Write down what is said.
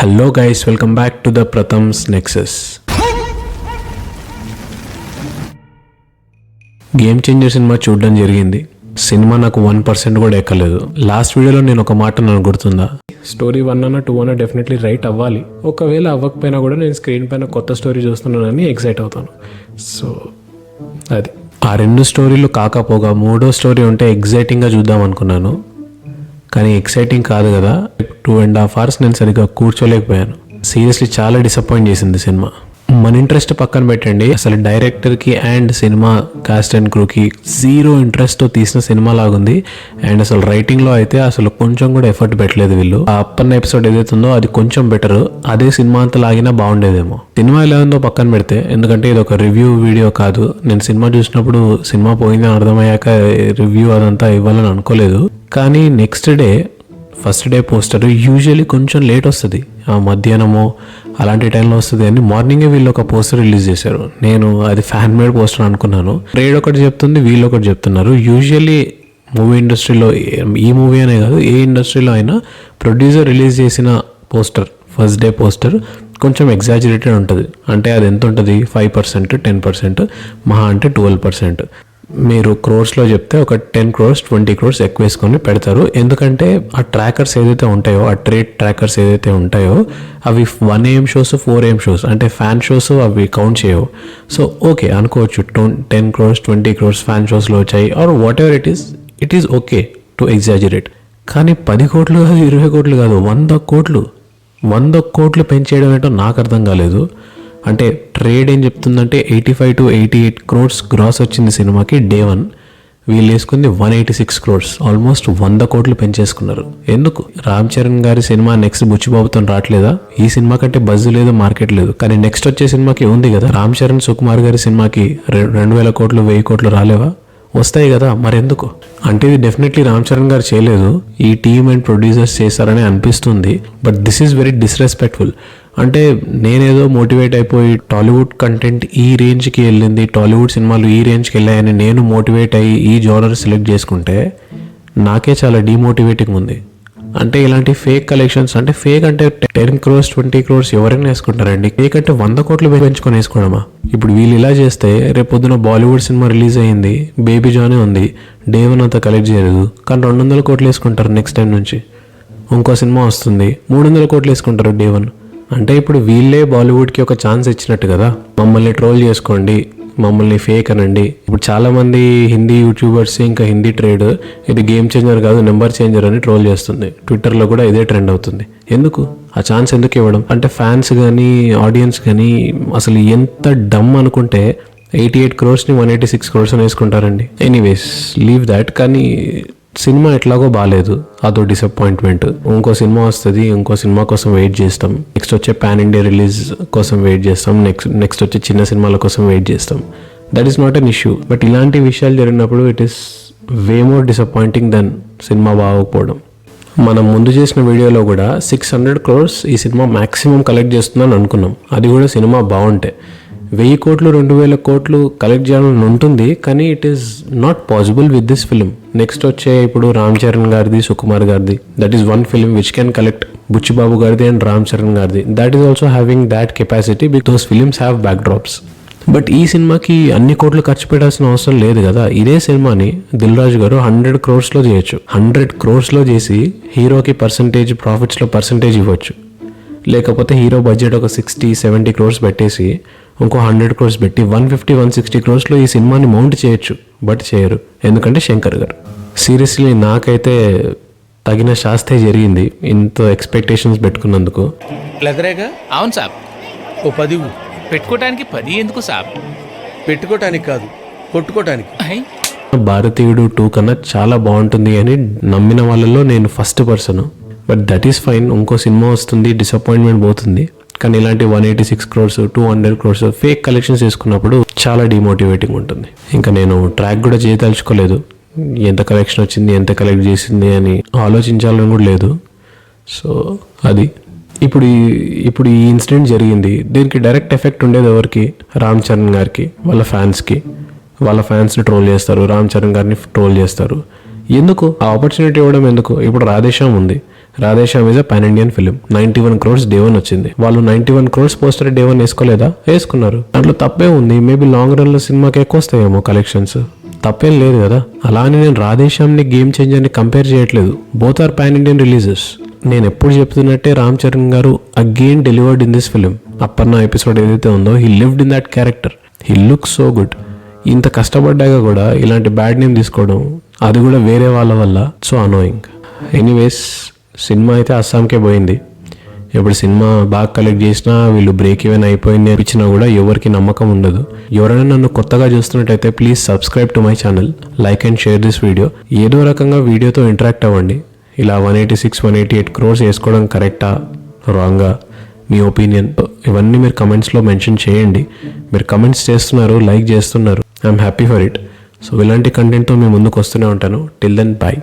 Hello guys, welcome back to the Pratham's nexus. Game changer cinema చూడడం జరిగింది. Cinema నాకు 1% కూడా ఎక్కలేదు. లాస్ట్ వీడియోలో నేను ఒక మాట నాకు గుర్తుందా, స్టోరీ 1 అన్న 2 అన్న డెఫినెట్లీ రైట్ అవ్వాలి. ఒకవేళ అవ్వకపోయినా కూడా నేను స్క్రీన్ పైన కొత్త స్టోరీ చూస్తున్నానని ఎక్సైట్ అవుతాను. సో అది ఆ 2 స్టోరీలు కాకపోగా 3వ స్టోరీ ఉంటే ఎగ్జైటింగ్గా చూద్దాం అనుకున్నాను. కానీ ఎక్సైటింగ్ కాదు కదా. 2.5 hours నేను సరిగ్గా కూర్చోలేకపోయాను. సీరియస్లీ చాలా డిసప్పాయింట్ చేసింది సినిమా. మన ఇంట్రెస్ట్ పక్కన పెట్టండి, అసలు డైరెక్టర్కి అండ్ సినిమా కాస్ట్ అండ్ క్రూకి 0 ఇంట్రెస్ట్తో తీసిన సినిమా లాగుంది. అండ్ అసలు రైటింగ్లో అయితే అసలు కొంచెం కూడా ఎఫర్ట్ పెట్టలేదు వీళ్ళు. ఆ అప్పన్న ఎపిసోడ్ ఏదైతే ఉందో అది కొంచెం బెటర్. అదే సినిమా అంతా లాగినా బాగుండేదేమో. సినిమా ఎలా ఉందో పక్కన పెడితే, ఎందుకంటే ఇది ఒక రివ్యూ వీడియో కాదు. నేను సినిమా చూసినప్పుడు సినిమా పోయిందని అర్థమయ్యాక రివ్యూ అదంతా ఇవ్వాలని అనుకోలేదు. కానీ next day, first day poster usually కొంచెం లేట్ వస్తుంది, మధ్యాహ్నమో అలాంటి టైంలో వస్తుంది అని మార్నింగే వీళ్ళు ఒక పోస్టర్ రిలీజ్ చేశారు. నేను అది ఫ్యాన్ మేడ్ పోస్టర్ అనుకున్నాను. ట్రేడ్ ఒకటి చెప్తుంది, వీళ్ళు ఒకటి చెప్తున్నారు. యూజువల్లీ మూవీ ఇండస్ట్రీలో, ఈ మూవీ అనే కాదు ఏ ఇండస్ట్రీలో అయినా, ప్రొడ్యూసర్ రిలీజ్ చేసిన పోస్టర్, ఫస్ట్ డే పోస్టర్ కొంచెం ఎగ్జాజరేటెడ్ ఉంటుంది. అంటే అది ఎంత ఉంటుంది, 5%, 10%, మహా అంటే 12%. మీరు క్రోర్స్లో చెప్తే ఒక 10 crores 20 crores ఎక్కువ వేసుకొని పెడతారు. ఎందుకంటే ఆ ట్రాకర్స్ ఏదైతే ఉంటాయో, ఆ ట్రేడ్ ట్రాకర్స్ ఏదైతే ఉంటాయో అవి 1 AM షోస్ 4 AM షోస్ అంటే ఫ్యాన్ షోస్ అవి కౌంట్ చేయవు. సో ఓకే అనుకోవచ్చు, 10 crores 20 crores ఫ్యాన్ షోస్లో వచ్చాయి or whatever it is okay to exaggerate. కానీ 10 కోట్లు కాదు, 20 కోట్లు కాదు, 100 కోట్లు పెంచేయడం ఏంటో నాకు అర్థం కాలేదు. అంటే ట్రేడ్ ఏం చెప్తుందంటే 85 to 88 crores గ్రాస్ వచ్చింది సినిమాకి డే 1. వీళ్ళు వేసుకుంది 186 crores, ఆల్మోస్ట్ 100 కోట్లు పెంచేసుకున్నారు. ఎందుకు? రామ్ చరణ్ గారి సినిమా నెక్స్ట్ బుచ్చిబాబుతో రావట్లేదా? ఈ సినిమా కంటే బజ్ లేదు, మార్కెట్ లేదు. కానీ నెక్స్ట్ వచ్చే సినిమాకి ఉంది కదా. రామ్ చరణ్ సుకుమార్ గారి సినిమాకి 2,000 కోట్లు 1,000 కోట్లు రాలేవా? వస్తాయి కదా, మరెందుకు? అంటే ఇది డెఫినెట్లీ రామ్ చరణ్ గారు చేయలేదు, ఈ టీమ్ అండ్ ప్రొడ్యూసర్స్ చేశారని అనిపిస్తుంది. But this is very disrespectful. అంటే నేనేదో మోటివేట్ అయిపోయి టాలీవుడ్ కంటెంట్ ఈ రేంజ్కి వెళ్ళింది, టాలీవుడ్ సినిమాలు ఈ రేంజ్కి వెళ్ళాయని నేను మోటివేట్ అయ్యి ఈ జోనర్ సెలెక్ట్ చేసుకుంటే నాకే చాలా డిమోటివేటింగ్ ఉంది. అంటే ఇలాంటి ఫేక్ కలెక్షన్స్, అంటే ఫేక్ అంటే 10 crores 20 crores ఎవరైనా వేసుకుంటారండి. ఫేక్ అంటే 100 కోట్లు పెంచుకొని వేసుకోవడమా? ఇప్పుడు వీళ్ళు ఇలా చేస్తే రేపు పొద్దున బాలీవుడ్ సినిమా రిలీజ్ అయ్యింది, బేబీ జానే ఉంది, డే 1 అంతా కలెక్ట్ చేయలేదు, కానీ 200 కోట్లు వేసుకుంటారు. నెక్స్ట్ టైం నుంచి ఇంకో సినిమా వస్తుంది, 300 కోట్లు వేసుకుంటారు డే 1. అంటే ఇప్పుడు వీళ్ళే బాలీవుడ్కి ఒక ఛాన్స్ ఇచ్చినట్టు కదా. మమ్మల్ని ట్రోల్ చేసుకోండి, మమ్మల్ని ఫేక్ అనండి. ఇప్పుడు చాలామంది హిందీ యూట్యూబర్స్, ఇంకా హిందీ ట్రేడ్ ఇది గేమ్ చేంజర్ కాదు నెంబర్ చేంజర్ అని ట్రోల్ చేస్తుంది. ట్విట్టర్లో కూడా ఇదే ట్రెండ్ అవుతుంది. ఎందుకు ఆ ఛాన్స్ ఎందుకు ఇవ్వడం? అంటే ఫ్యాన్స్ కానీ ఆడియన్స్ కానీ అసలు ఎంత డమ్ అనుకుంటే 88 crores 186 crores అని వేసుకుంటారండి. Anyways leave that. కానీ సినిమా ఎట్లాగో బాగాలేదు, అదో డిసప్పాయింట్మెంట్. ఇంకో సినిమా వస్తుంది, ఇంకో సినిమా కోసం వెయిట్ చేస్తాం. నెక్స్ట్ వచ్చే పాన్ ఇండియా రిలీజ్ కోసం వెయిట్ చేస్తాం. నెక్స్ట్ వచ్చే చిన్న సినిమాల కోసం వెయిట్ చేస్తాం. That is not an issue. But ఇలాంటి విషయాలు జరిగినప్పుడు it is way more disappointing than cinema బాగోకపోవడం. మనం ముందు చేసిన వీడియోలో కూడా 600 crores ఈ సినిమా మ్యాక్సిమం కలెక్ట్ చేస్తుందని అనుకున్నాం. అది కూడా సినిమా బాగుంటే. 1000 కోట్లు 2,000 కోట్లు కలెక్ట్ చేయాలని ఉంటుంది, కానీ it is not possible with this film. Next వచ్చే ఇప్పుడు రామ్ చరణ్ గారిది, సుకుమార్ గారిది, that is one film which can collect. Buchi Babu గారిది అండ్ రామ్ చరణ్ గారిది, that is also having that capacity because those films have backdrops. But ఈ సినిమాకి అన్ని కోట్లు ఖర్చు పెట్టాల్సిన అవసరం లేదు కదా. ఇదే సినిమాని దిల్ రాజు గారు 100 crores చేయొచ్చు. 100 crores చేసి హీరోకి ప్రాఫిట్స్లో పర్సంటేజ్ ఇవ్వచ్చు. లేకపోతే హీరో బడ్జెట్ ఒక 60-70 crores పెట్టేసి ఇంకో 100 crores పెట్టి 150-160 crores ఈ సినిమాని మౌంట్ చేయొచ్చు. బట్ చేయరు, ఎందుకంటే శంకర్ గారు. సీరియస్లీ నాకైతే తగిన శాస్తే జరిగింది ఇంత ఎక్స్పెక్టేషన్స్ పెట్టుకున్నందుకు. లెదరేగా? అవును సాబ్. ఓ 10 పెట్టుకోవటానికి 10 ఎందుకు సాబ్? పెట్టుకోవటానికి కాదు, కొట్టుకోవటానికి. భారతీయుడు 2 కన్నా చాలా బాగుంటుంది అని నమ్మిన వాళ్ళలో నేను first person. But that is fine. ఇంకో సినిమా వస్తుంది, డిసప్పాయింట్మెంట్ పోతుంది. కానీ ఇలాంటి 186 crores 200 crores ఫేక్ కలెక్షన్స్ చేసుకున్నప్పుడు చాలా డిమోటివేటింగ్ ఉంటుంది. ఇంకా నేను ట్రాక్ కూడా చేయదలుచుకోలేదు, ఎంత కలెక్షన్ వచ్చింది, ఎంత కలెక్ట్ చేసింది అని ఆలోచించాలని కూడా లేదు. సో అది ఇప్పుడు ఈ ఇన్సిడెంట్ జరిగింది. దీనికి డైరెక్ట్ ఎఫెక్ట్ ఉండేది ఎవరికి? రామ్ చరణ్ గారికి, వాళ్ళ ఫ్యాన్స్కి. వాళ్ళ ఫ్యాన్స్ని ట్రోల్ చేస్తారు, రామ్ చరణ్ గారిని ట్రోల్ చేస్తారు. ఎందుకు ఆ ఆపర్చునిటీ ఇవ్వడం? ఎందుకు? ఇప్పుడు రాధేశ్యామ్ ఉంది, Radhe Shyam is a pan Indian film. 91 crores day 1 వచ్చింది. వాళ్ళు 91 crores పోస్టర్ డే 1 వేసుకోలేదా? వేసుకున్నారు. దాంట్లో తప్పే ఉంది. మేబీ లాంగ్ రన్ లో సినిమాకి ఎక్కువ వస్తాయేమో కలెక్షన్స్, తప్పేం లేదు కదా. అలా అని నేను రాధేశ్యామ్ని గేమ్ చేంజర్ని కంపేర్ చేయట్లేదు. Both are pan Indian releases. నేను ఎప్పుడు చెప్తున్నట్టే రామ్ చరణ్ గారు again delivered in this film. Appanna episode ఏదైతే ఉందో he lived in that character. He looks so good. ఇంత కష్టపడ్డాక కూడా ఇలాంటి బ్యాడ్ నేమ్ తీసుకోవడం, అది కూడా వేరే వాళ్ళ వల్ల, సో అనోయింగ్. ఎనీవేస్ సినిమా అయితే అస్సాంకే పోయింది. ఇప్పుడు సినిమా బాగా కలెక్ట్ చేసినా వీళ్ళు బ్రేక్ ఈవెన్ అయిపోయింది అనిపించినా కూడా ఎవరికి నమ్మకం ఉండదు. ఎవరైనా నన్ను కొత్తగా చూస్తున్నట్టయితే please subscribe to my channel, like and share this video. ఏదో రకంగా వీడియోతో ఇంటరాక్ట్ అవ్వండి. ఇలా 186-188 crores వేసుకోవడం కరెక్టా రాంగా, మీ ఒపీనియన్ ఇవన్నీ మీరు కమెంట్స్లో మెన్షన్ చేయండి. మీరు కమెంట్స్ చేస్తున్నారు, లైక్ చేస్తున్నారు, I'm happy for it. So ఇలాంటి కంటెంట్తో మీ ముందుకు వస్తూనే ఉంటాను. Till then bye.